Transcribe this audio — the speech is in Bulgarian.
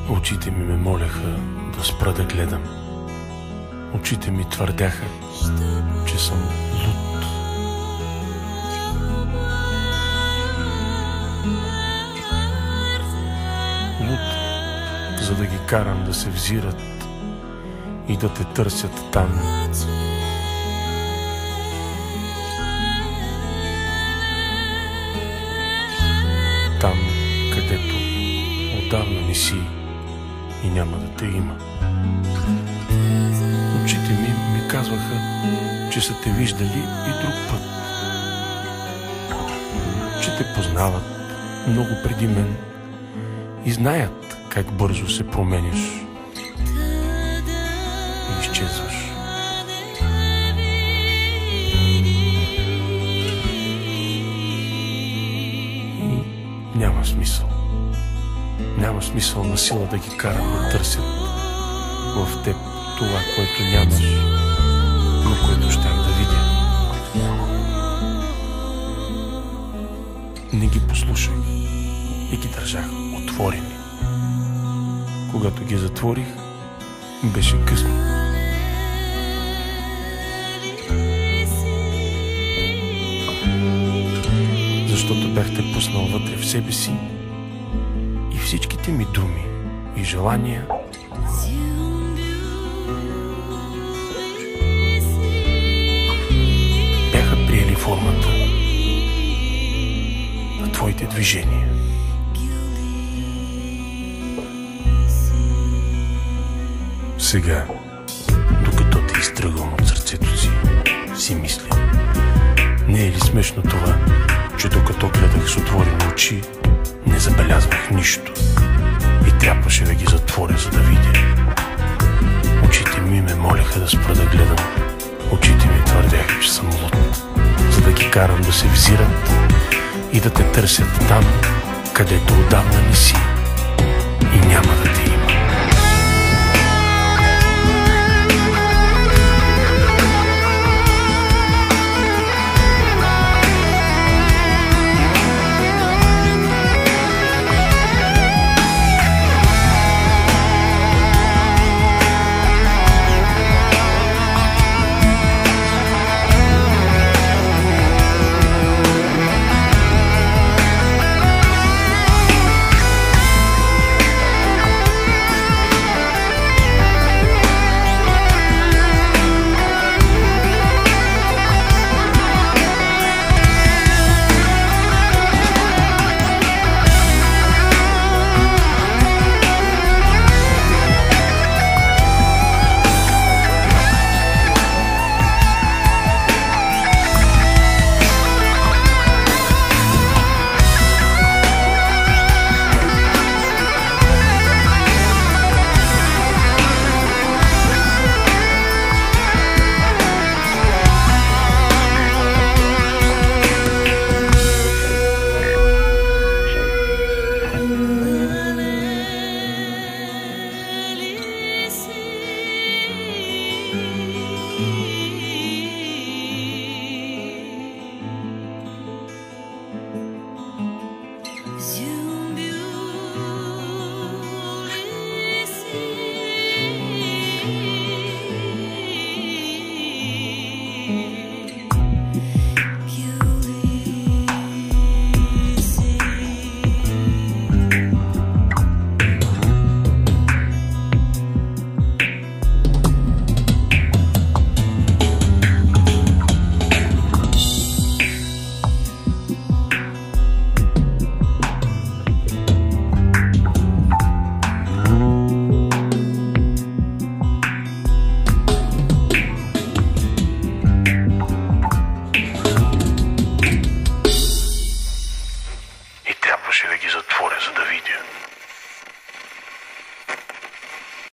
Очите ми ме молеха да спра да гледам. Очите ми твърдяха, че съм луд. Луд, за да ги карам да се взират и да те търсят там. Там, където отдавна не си и няма да те има. Очите ми казваха, че са те виждали и друг път, че те познават много преди мен и знаят как бързо се променяш и изчезваш. И няма смисъл. Няма смисъл на сила да ги карам да търсят в теб това, което нямаш, но което щях да видя. Не ги послушах и ги държах отворени. Когато ги затворих, беше късно. Защото бях те пуснал вътре в себе си и всичките ми думи и желания бяха приели формата на твоите движения. Сега, докато те изтръгвам от сърцето си мисля, не е ли смешно това, че докато гледах с отворени очи, не забелязвах нищо и трябваше да ги затворя, за да видя. Очите ми ме молеха да спра да гледам. Очите ми твърдяха, че съм луд, за да ги карам да се взират и да те търсят там, където отдавна не си и няма да те